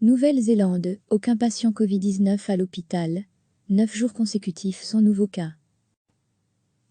Nouvelle-Zélande, aucun patient Covid-19 à l'hôpital. 9 jours consécutifs sans nouveau cas.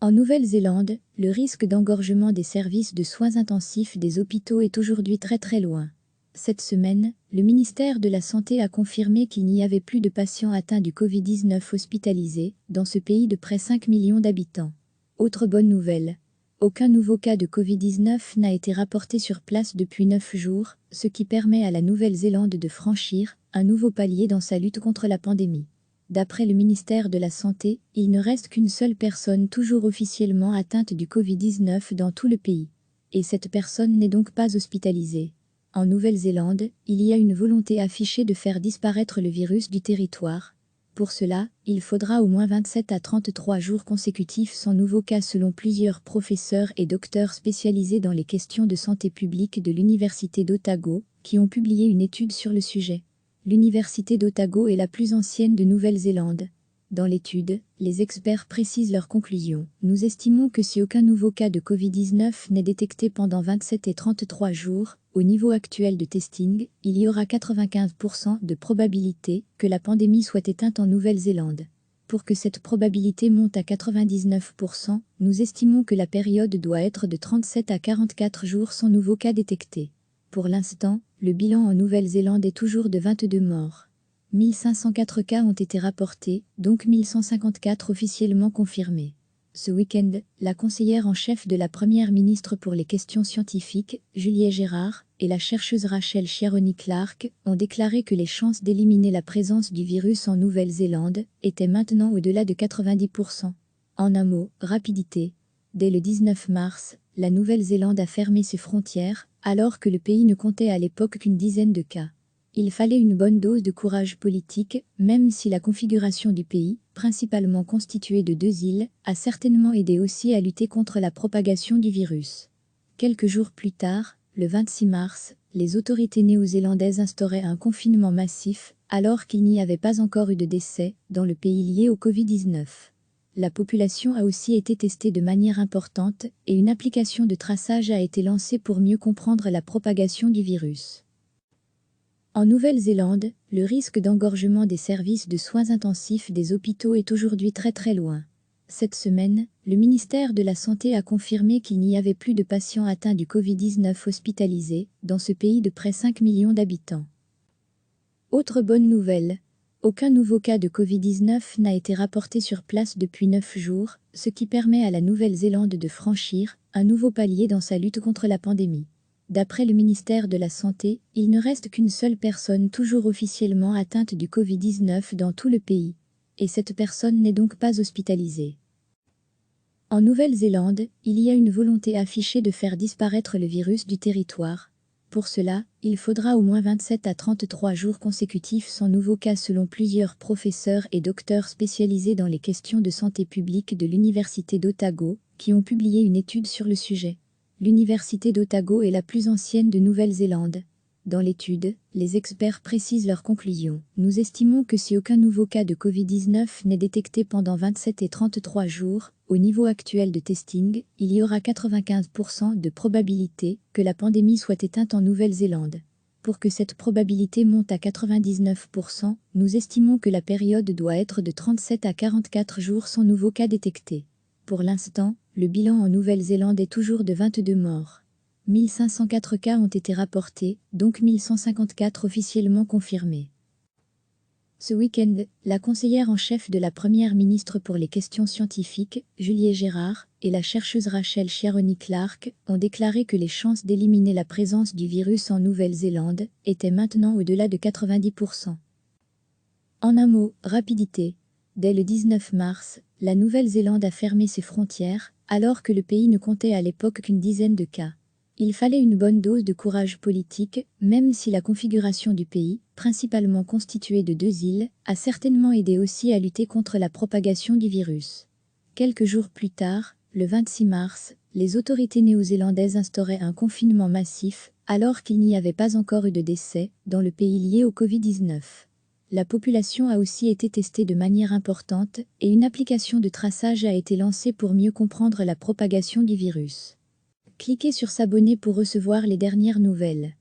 En Nouvelle-Zélande, le risque d'engorgement des services de soins intensifs des hôpitaux est aujourd'hui très loin. Cette semaine, le ministère de la Santé a confirmé qu'il n'y avait plus de patients atteints du Covid-19 hospitalisés dans ce pays de près 5 millions d'habitants. Autre bonne nouvelle. Aucun nouveau cas de Covid-19 n'a été rapporté sur place depuis 9 jours, ce qui permet à la Nouvelle-Zélande de franchir un nouveau palier dans sa lutte contre la pandémie. D'après le ministère de la Santé, il ne reste qu'une seule personne toujours officiellement atteinte du Covid-19 dans tout le pays. Et cette personne n'est donc pas hospitalisée. En Nouvelle-Zélande, il y a une volonté affichée de faire disparaître le virus du territoire. Pour cela, il faudra au moins 27 à 33 jours consécutifs sans nouveau cas selon plusieurs professeurs et docteurs spécialisés dans les questions de santé publique de l'Université d'Otago, qui ont publié une étude sur le sujet. L'Université d'Otago est la plus ancienne de Nouvelle-Zélande. Dans l'étude, les experts précisent leurs conclusions. Nous estimons que si aucun nouveau cas de Covid-19 n'est détecté pendant 27 et 33 jours, au niveau actuel de testing, il y aura 95% de probabilité que la pandémie soit éteinte en Nouvelle-Zélande. Pour que cette probabilité monte à 99%, nous estimons que la période doit être de 37 à 44 jours sans nouveau cas détecté. Pour l'instant, le bilan en Nouvelle-Zélande est toujours de 22 morts. 1504 cas ont été rapportés, donc 1154 officiellement confirmés. Ce week-end, la conseillère en chef de la première ministre pour les questions scientifiques, Julie Gérard, et la chercheuse Rachel Chieroni-Clark ont déclaré que les chances d'éliminer la présence du virus en Nouvelle-Zélande étaient maintenant au-delà de 90%. En un mot, rapidité. Dès le 19 mars, la Nouvelle-Zélande a fermé ses frontières, alors que le pays ne comptait à l'époque qu'une dizaine de cas. Il fallait une bonne dose de courage politique, même si la configuration du pays, principalement constituée de 2 îles, a certainement aidé aussi à lutter contre la propagation du virus. Quelques jours plus tard, le 26 mars, les autorités néo-zélandaises instauraient un confinement massif, alors qu'il n'y avait pas encore eu de décès dans le pays lié au Covid-19. La population a aussi été testée de manière importante et une application de traçage a été lancée pour mieux comprendre la propagation du virus. En Nouvelle-Zélande, le risque d'engorgement des services de soins intensifs des hôpitaux est aujourd'hui très loin. Cette semaine, le ministère de la Santé a confirmé qu'il n'y avait plus de patients atteints du Covid-19 hospitalisés dans ce pays de près 5 millions d'habitants. Autre bonne nouvelle. Aucun nouveau cas de Covid-19 n'a été rapporté sur place depuis 9 jours, ce qui permet à la Nouvelle-Zélande de franchir un nouveau palier dans sa lutte contre la pandémie. D'après le ministère de la Santé, il ne reste qu'une seule personne toujours officiellement atteinte du Covid-19 dans tout le pays. Et cette personne n'est donc pas hospitalisée. En Nouvelle-Zélande, il y a une volonté affichée de faire disparaître le virus du territoire. Pour cela, il faudra au moins 27 à 33 jours consécutifs sans nouveau cas selon plusieurs professeurs et docteurs spécialisés dans les questions de santé publique de l'Université d'Otago, qui ont publié une étude sur le sujet. L'Université d'Otago est la plus ancienne de Nouvelle-Zélande. Dans l'étude, les experts précisent leurs conclusions. Nous estimons que si aucun nouveau cas de Covid-19 n'est détecté pendant 27 et 33 jours, au niveau actuel de testing, il y aura 95% de probabilité que la pandémie soit éteinte en Nouvelle-Zélande. Pour que cette probabilité monte à 99%, nous estimons que la période doit être de 37 à 44 jours sans nouveau cas détecté. Pour l'instant, le bilan en Nouvelle-Zélande est toujours de 22 morts. 1504 cas ont été rapportés, donc 1154 officiellement confirmés. Ce week-end, la conseillère en chef de la première ministre pour les questions scientifiques, Julie Gérard, et la chercheuse Rachel Chieroni-Clark ont déclaré que les chances d'éliminer la présence du virus en Nouvelle-Zélande étaient maintenant au-delà de 90%. En un mot, rapidité. Dès le 19 mars, la Nouvelle-Zélande a fermé ses frontières, alors que le pays ne comptait à l'époque qu'une dizaine de cas. Il fallait une bonne dose de courage politique, même si la configuration du pays, principalement constituée de 2 îles, a certainement aidé aussi à lutter contre la propagation du virus. Quelques jours plus tard, le 26 mars, les autorités néo-zélandaises instauraient un confinement massif, alors qu'il n'y avait pas encore eu de décès dans le pays lié au Covid-19. La population a aussi été testée de manière importante et une application de traçage a été lancée pour mieux comprendre la propagation du virus. Cliquez sur s'abonner pour recevoir les dernières nouvelles.